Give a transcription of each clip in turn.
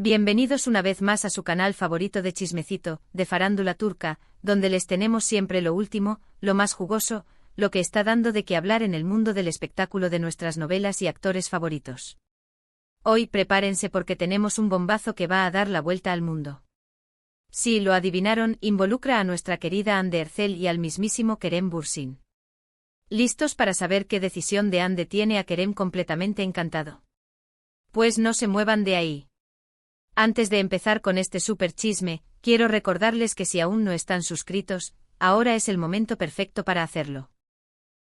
Bienvenidos una vez más a su canal favorito de chismecito, de farándula turca, donde les tenemos siempre lo último, lo más jugoso, lo que está dando de qué hablar en el mundo del espectáculo de nuestras novelas y actores favoritos. Hoy prepárense porque tenemos un bombazo que va a dar la vuelta al mundo. Si lo adivinaron, involucra a nuestra querida Hande Erçel y al mismísimo Kerem Bürsin. ¿Listos para saber qué decisión de Hande tiene a Kerem completamente encantado? Pues no se muevan de ahí. Antes de empezar con este super chisme, quiero recordarles que si aún no están suscritos, ahora es el momento perfecto para hacerlo.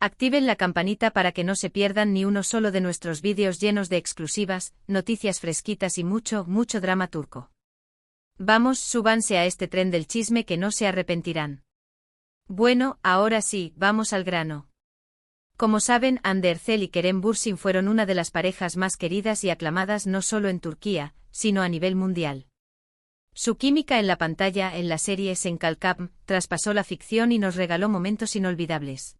Activen la campanita para que no se pierdan ni uno solo de nuestros vídeos llenos de exclusivas, noticias fresquitas y mucho drama turco. Vamos, súbanse a este tren del chisme que no se arrepentirán. Bueno, ahora sí, vamos al grano. Como saben, Hande Erçel y Kerem Bürsin fueron una de las parejas más queridas y aclamadas no solo en Turquía, sino a nivel mundial. Su química en la pantalla en la serie Senkalkam traspasó la ficción y nos regaló momentos inolvidables.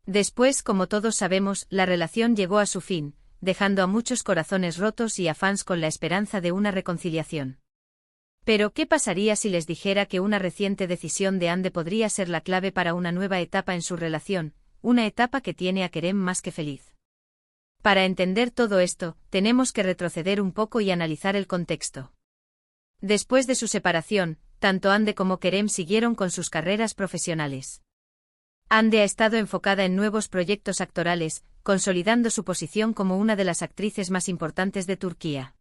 Después, como todos sabemos, la relación llegó a su fin, dejando a muchos corazones rotos y a fans con la esperanza de una reconciliación. Pero, ¿qué pasaría si les dijera que una reciente decisión de Hande podría ser la clave para una nueva etapa en su relación, una etapa que tiene a Kerem más que feliz? Para entender todo esto, tenemos que retroceder un poco y analizar el contexto. Después de su separación, tanto Hande como Kerem siguieron con sus carreras profesionales. Hande ha estado enfocada en nuevos proyectos actorales, consolidando su posición como una de las actrices más importantes de Turquía.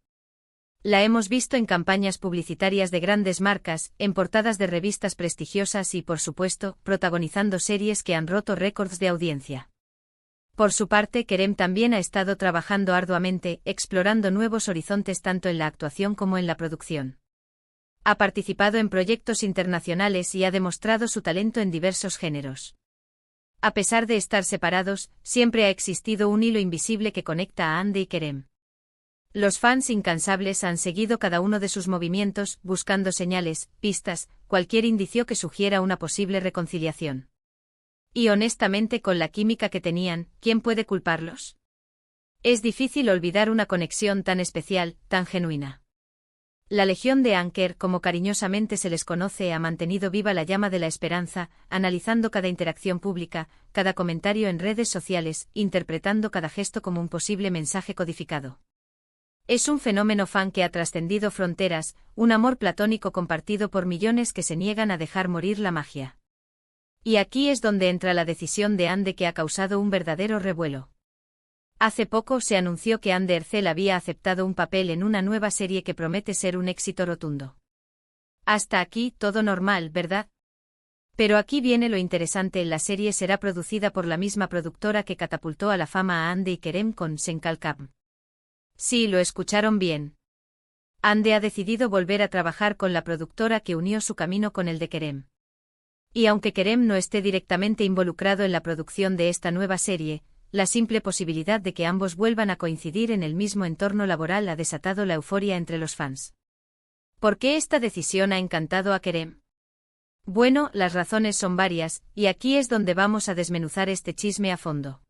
La hemos visto en campañas publicitarias de grandes marcas, en portadas de revistas prestigiosas y, por supuesto, protagonizando series que han roto récords de audiencia. Por su parte, Kerem también ha estado trabajando arduamente, explorando nuevos horizontes tanto en la actuación como en la producción. Ha participado en proyectos internacionales y ha demostrado su talento en diversos géneros. A pesar de estar separados, siempre ha existido un hilo invisible que conecta a Hande y Kerem. Los fans incansables han seguido cada uno de sus movimientos, buscando señales, pistas, cualquier indicio que sugiera una posible reconciliación. Y honestamente, con la química que tenían, ¿quién puede culparlos? Es difícil olvidar una conexión tan especial, tan genuina. La Legión de Anker, como cariñosamente se les conoce, ha mantenido viva la llama de la esperanza, analizando cada interacción pública, cada comentario en redes sociales, interpretando cada gesto como un posible mensaje codificado. Es un fenómeno fan que ha trascendido fronteras, un amor platónico compartido por millones que se niegan a dejar morir la magia. Y aquí es donde entra la decisión de Hande, que ha causado un verdadero revuelo. Hace poco se anunció que Hande Erçel había aceptado un papel en una nueva serie que promete ser un éxito rotundo. Hasta aquí todo normal, ¿verdad? Pero aquí viene lo interesante: la serie será producida por la misma productora que catapultó a la fama a Hande y Kerem con Senkalkam. Sí, lo escucharon bien. Hande ha decidido volver a trabajar con la productora que unió su camino con el de Kerem. Y aunque Kerem no esté directamente involucrado en la producción de esta nueva serie, la simple posibilidad de que ambos vuelvan a coincidir en el mismo entorno laboral ha desatado la euforia entre los fans. ¿Por qué esta decisión ha encantado a Kerem? Bueno, las razones son varias, y aquí es donde vamos a desmenuzar este chisme a fondo.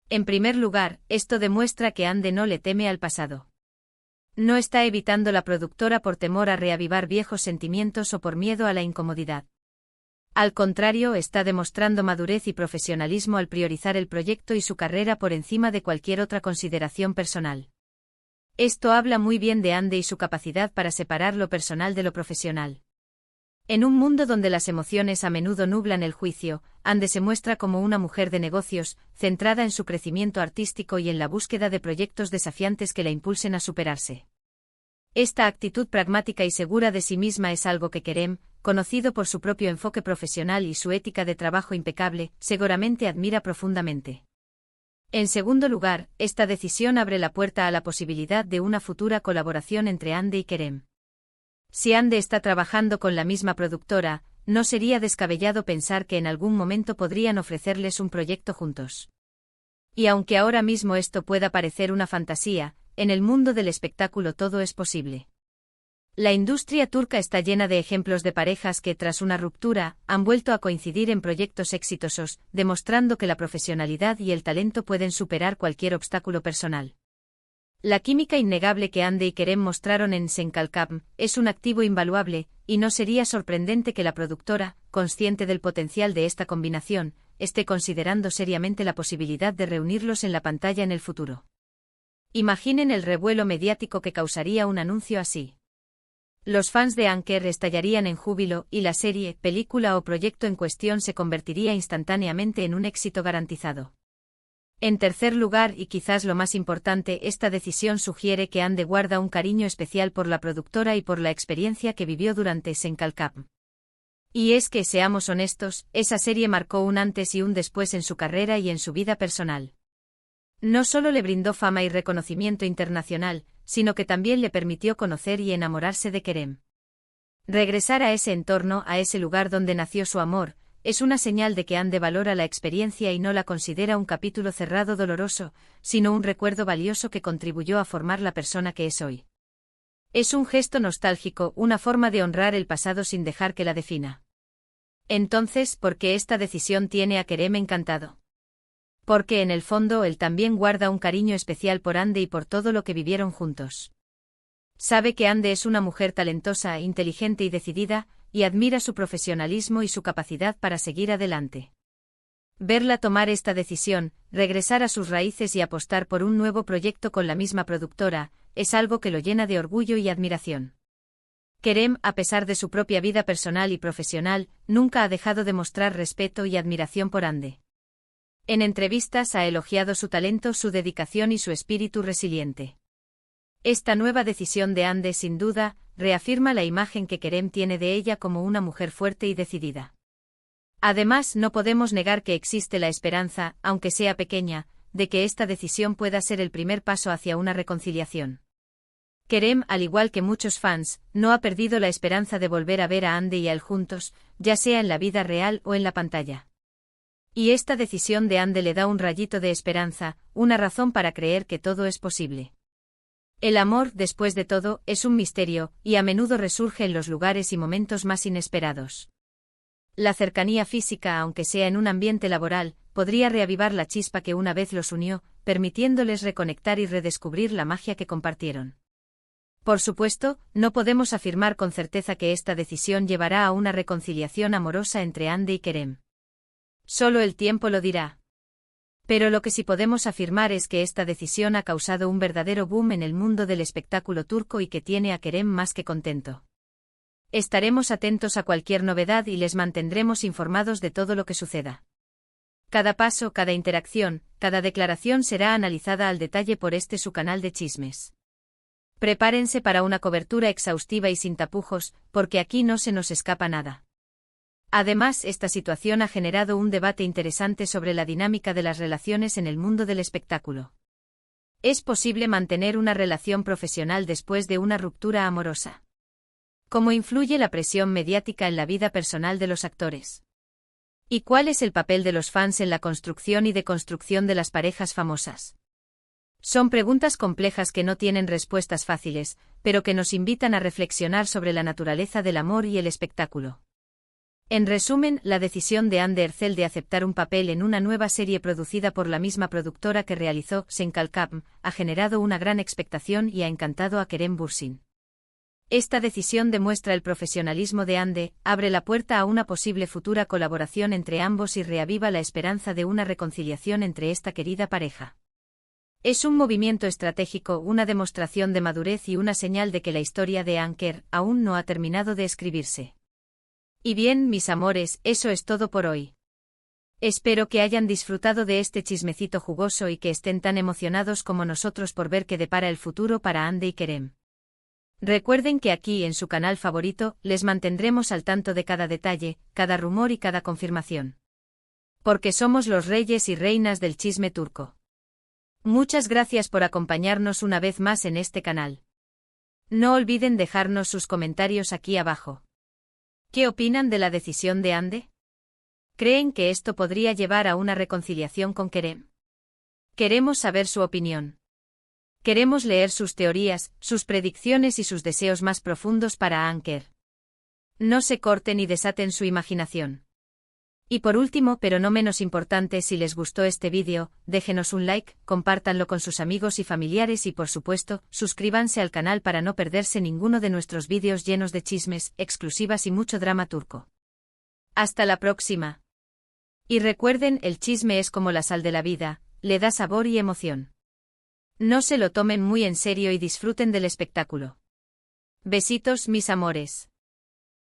En primer lugar, esto demuestra que Hande no le teme al pasado. No está evitando la productora por temor a reavivar viejos sentimientos o por miedo a la incomodidad. Al contrario, está demostrando madurez y profesionalismo al priorizar el proyecto y su carrera por encima de cualquier otra consideración personal. Esto habla muy bien de Hande y su capacidad para separar lo personal de lo profesional. En un mundo donde las emociones a menudo nublan el juicio, Hande se muestra como una mujer de negocios, centrada en su crecimiento artístico y en la búsqueda de proyectos desafiantes que la impulsen a superarse. Esta actitud pragmática y segura de sí misma es algo que Kerem, conocido por su propio enfoque profesional y su ética de trabajo impecable, seguramente admira profundamente. En segundo lugar, esta decisión abre la puerta a la posibilidad de una futura colaboración entre Hande y Kerem. Si Hande está trabajando con la misma productora, no sería descabellado pensar que en algún momento podrían ofrecerles un proyecto juntos. Y aunque ahora mismo esto pueda parecer una fantasía, en el mundo del espectáculo todo es posible. La industria turca está llena de ejemplos de parejas que, tras una ruptura, han vuelto a coincidir en proyectos exitosos, demostrando que la profesionalidad y el talento pueden superar cualquier obstáculo personal. La química innegable que Ande y Kerem mostraron en Senkalkam es un activo invaluable, y no sería sorprendente que la productora, consciente del potencial de esta combinación, esté considerando seriamente la posibilidad de reunirlos en la pantalla en el futuro. Imaginen el revuelo mediático que causaría un anuncio así. Los fans de Anker estallarían en júbilo y la serie, película o proyecto en cuestión se convertiría instantáneamente en un éxito garantizado. En tercer lugar, y quizás lo más importante, esta decisión sugiere que Ande guarda un cariño especial por la productora y por la experiencia que vivió durante Senkalkam. Y es que, seamos honestos, esa serie marcó un antes y un después en su carrera y en su vida personal. No solo le brindó fama y reconocimiento internacional, sino que también le permitió conocer y enamorarse de Kerem. Regresar a ese entorno, a ese lugar donde nació su amor, es una señal de que Ande valora la experiencia y no la considera un capítulo cerrado doloroso, sino un recuerdo valioso que contribuyó a formar la persona que es hoy. Es un gesto nostálgico, una forma de honrar el pasado sin dejar que la defina. Entonces, ¿por qué esta decisión tiene a Kerem encantado? Porque en el fondo él también guarda un cariño especial por Ande y por todo lo que vivieron juntos. Sabe que Ande es una mujer talentosa, inteligente y decidida, y admira su profesionalismo y su capacidad para seguir adelante. Verla tomar esta decisión, regresar a sus raíces y apostar por un nuevo proyecto con la misma productora, es algo que lo llena de orgullo y admiración. Kerem, a pesar de su propia vida personal y profesional, nunca ha dejado de mostrar respeto y admiración por Ande. En entrevistas ha elogiado su talento, su dedicación y su espíritu resiliente. Esta nueva decisión de Ande, sin duda, reafirma la imagen que Kerem tiene de ella como una mujer fuerte y decidida. Además, no podemos negar que existe la esperanza, aunque sea pequeña, de que esta decisión pueda ser el primer paso hacia una reconciliación. Kerem, al igual que muchos fans, no ha perdido la esperanza de volver a ver a Ande y a él juntos, ya sea en la vida real o en la pantalla. Y esta decisión de Ande le da un rayito de esperanza, una razón para creer que todo es posible. El amor, después de todo, es un misterio, y a menudo resurge en los lugares y momentos más inesperados. La cercanía física, aunque sea en un ambiente laboral, podría reavivar la chispa que una vez los unió, permitiéndoles reconectar y redescubrir la magia que compartieron. Por supuesto, no podemos afirmar con certeza que esta decisión llevará a una reconciliación amorosa entre Ande y Kerem. Solo el tiempo lo dirá. Pero lo que sí podemos afirmar es que esta decisión ha causado un verdadero boom en el mundo del espectáculo turco y que tiene a Kerem más que contento. Estaremos atentos a cualquier novedad y les mantendremos informados de todo lo que suceda. Cada paso, cada interacción, cada declaración será analizada al detalle por su canal de chismes. Prepárense para una cobertura exhaustiva y sin tapujos, porque aquí no se nos escapa nada. Además, esta situación ha generado un debate interesante sobre la dinámica de las relaciones en el mundo del espectáculo. ¿Es posible mantener una relación profesional después de una ruptura amorosa? ¿Cómo influye la presión mediática en la vida personal de los actores? ¿Y cuál es el papel de los fans en la construcción y deconstrucción de las parejas famosas? Son preguntas complejas que no tienen respuestas fáciles, pero que nos invitan a reflexionar sobre la naturaleza del amor y el espectáculo. En resumen, la decisión de Hande Erçel de aceptar un papel en una nueva serie producida por la misma productora que realizó Senkalkam ha generado una gran expectación y ha encantado a Kerem Bürsin. Esta decisión demuestra el profesionalismo de Hande, abre la puerta a una posible futura colaboración entre ambos y reaviva la esperanza de una reconciliación entre esta querida pareja. Es un movimiento estratégico, una demostración de madurez y una señal de que la historia de Anker aún no ha terminado de escribirse. Y bien, mis amores, eso es todo por hoy. Espero que hayan disfrutado de este chismecito jugoso y que estén tan emocionados como nosotros por ver qué depara el futuro para Hande y Kerem. Recuerden que aquí en su canal favorito les mantendremos al tanto de cada detalle, cada rumor y cada confirmación. Porque somos los reyes y reinas del chisme turco. Muchas gracias por acompañarnos una vez más en este canal. No olviden dejarnos sus comentarios aquí abajo. ¿Qué opinan de la decisión de Hande? ¿Creen que esto podría llevar a una reconciliación con Kerem? Queremos saber su opinión. Queremos leer sus teorías, sus predicciones y sus deseos más profundos para Anker. No se corten y desaten su imaginación. Y por último, pero no menos importante, si les gustó este vídeo, déjenos un like, compártanlo con sus amigos y familiares y por supuesto, suscríbanse al canal para no perderse ninguno de nuestros vídeos llenos de chismes, exclusivas y mucho drama turco. Hasta la próxima. Y recuerden, el chisme es como la sal de la vida, le da sabor y emoción. No se lo tomen muy en serio y disfruten del espectáculo. Besitos, mis amores.